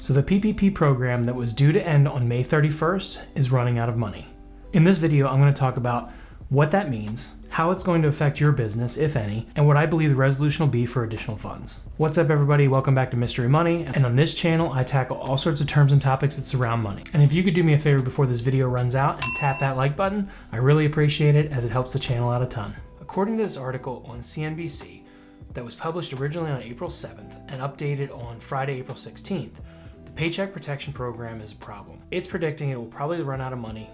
So the PPP program that was due to end on May 31st is running out of money. In this video, I'm going to talk about what that means, how it's going to affect your business, if any, and what I believe the resolution will be for additional funds. What's up, everybody? Welcome back to Mystery Money. And on this channel, I tackle all sorts of terms and topics that surround money. And if you could do me a favor before this video runs out and tap that like button, I really appreciate it, as it helps the channel out a ton. According to this article on CNBC that was published originally on April 7th and updated on Friday, April 16th, the Paycheck Protection Program is a problem. It's predicting it will probably run out of money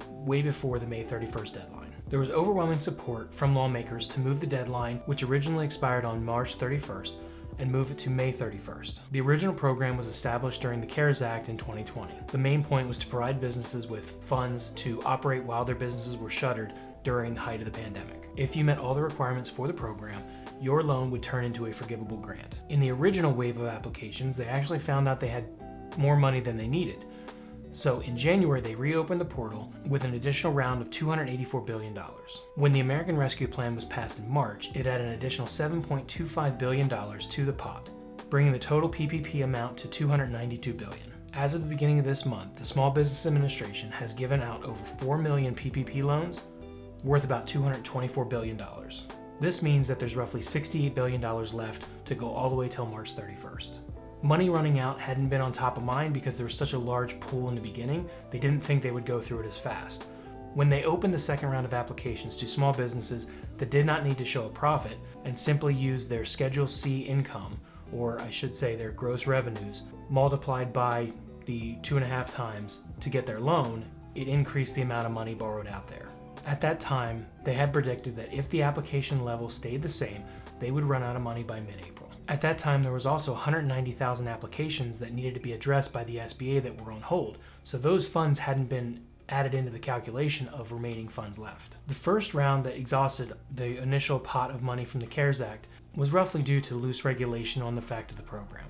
way before the May 31st deadline. There was overwhelming support from lawmakers to move the deadline, which originally expired on March 31st, and move it to May 31st. The original program was established during the CARES Act in 2020. The main point was to provide businesses with funds to operate while their businesses were shuttered during the height of the pandemic. If you met all the requirements for the program, your loan would turn into a forgivable grant. In the original wave of applications, they actually found out they had more money than they needed. So in January, they reopened the portal with an additional round of $284 billion. When the American Rescue Plan was passed in March, it added an additional $7.25 billion to the pot, bringing the total PPP amount to $292 billion. As of the beginning of this month, the Small Business Administration has given out over 4 million PPP loans worth about $224 billion. This means that there's roughly $68 billion left to go all the way till March 31st. Money running out hadn't been on top of mind because there was such a large pool in the beginning, they didn't think they would go through it as fast. When they opened the second round of applications to small businesses that did not need to show a profit and simply use their Schedule C income, or I should say their gross revenues, multiplied by the 2.5 times to get their loan, it increased the amount of money borrowed out there. At that time, they had predicted that if the application level stayed the same, they would run out of money by mid-April. At that time, there was also 190,000 applications that needed to be addressed by the SBA that were on hold, so those funds hadn't been added into the calculation of remaining funds left. The first round that exhausted the initial pot of money from the CARES Act was roughly due to loose regulation on the fact of the program.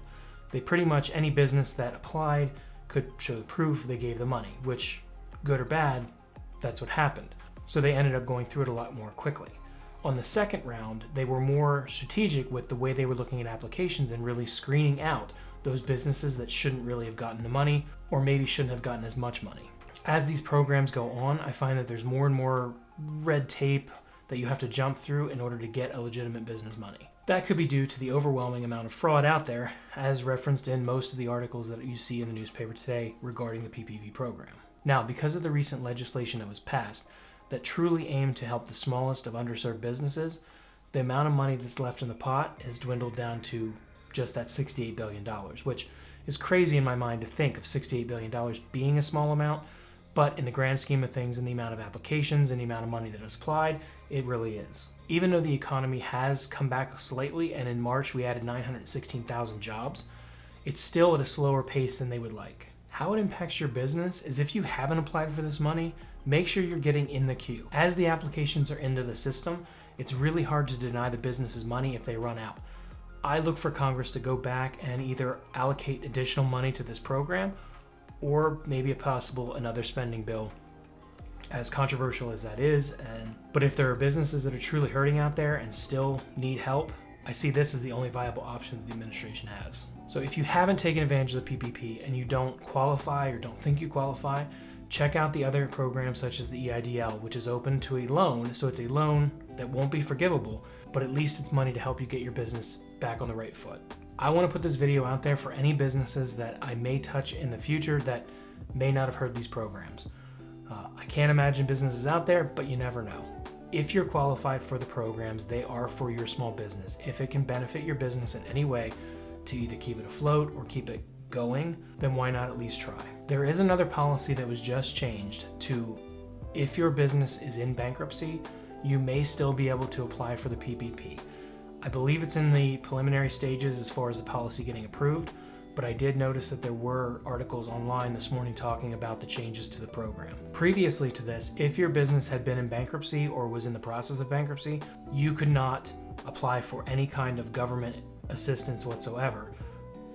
They pretty much, any business that applied could show the proof they gave the money, which, good or bad, that's what happened. So they ended up going through it a lot more quickly. On the second round, they were more strategic with the way they were looking at applications and really screening out those businesses that shouldn't really have gotten the money, or maybe shouldn't have gotten as much money. As these programs go on, I find that there's more and more red tape that you have to jump through in order to get a legitimate business money. That could be due to the overwhelming amount of fraud out there, as referenced in most of the articles that you see in the newspaper today regarding the PPP program. Now, because of the recent legislation that was passed that truly aimed to help the smallest of underserved businesses, the amount of money that's left in the pot has dwindled down to just that $68 billion, which is crazy in my mind to think of $68 billion being a small amount, but in the grand scheme of things and the amount of applications and the amount of money that is applied, it really is. Even though the economy has come back slightly, and in March we added 916,000 jobs, it's still at a slower pace than they would like. How it impacts your business is if you haven't applied for this money, make sure you're getting in the queue. As the applications are into the system, it's really hard to deny the business's money if they run out. I look for Congress to go back and either allocate additional money to this program, or maybe a possible another spending bill, as controversial as that is. But if there are businesses that are truly hurting out there and still need help, I see this as the only viable option that the administration has. So if you haven't taken advantage of the PPP and you don't qualify or don't think you qualify, check out the other programs such as the EIDL, which is open to a loan. So it's a loan that won't be forgivable, but at least it's money to help you get your business back on the right foot. I want to put this video out there for any businesses that I may touch in the future that may not have heard these programs. I can't imagine businesses out there, but you never know. If you're qualified for the programs, they are for your small business. If it can benefit your business in any way to either keep it afloat or keep it going, then why not at least try? There is another policy that was just changed to, if your business is in bankruptcy, you may still be able to apply for the PPP. I believe it's in the preliminary stages as far as the policy getting approved, but I did notice that there were articles online this morning talking about the changes to the program. Previously to this, if your business had been in bankruptcy or was in the process of bankruptcy, you could not apply for any kind of government assistance whatsoever,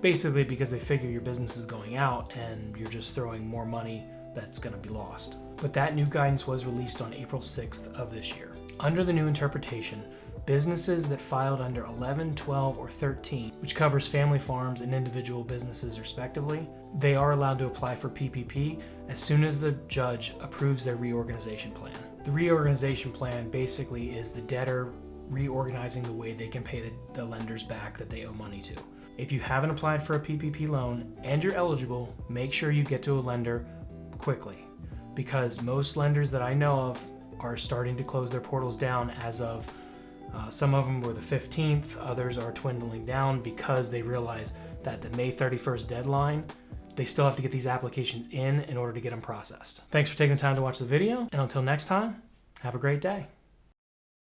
basically because they figure your business is going out and you're just throwing more money that's going to be lost. But that new guidance was released on April 6th of this year. Under the new interpretation, businesses that filed under 11, 12, or 13, which covers family farms and individual businesses respectively, they are allowed to apply for PPP as soon as the judge approves their reorganization plan. The reorganization plan basically is the debtor reorganizing the way they can pay the lenders back that they owe money to. If you haven't applied for a PPP loan and you're eligible, make sure you get to a lender quickly, because most lenders that I know of are starting to close their portals down as of some of them were the 15th, others are dwindling down because they realize that the May 31st deadline, they still have to get these applications in order to get them processed. Thanks for taking the time to watch the video, and until next time, have a great day.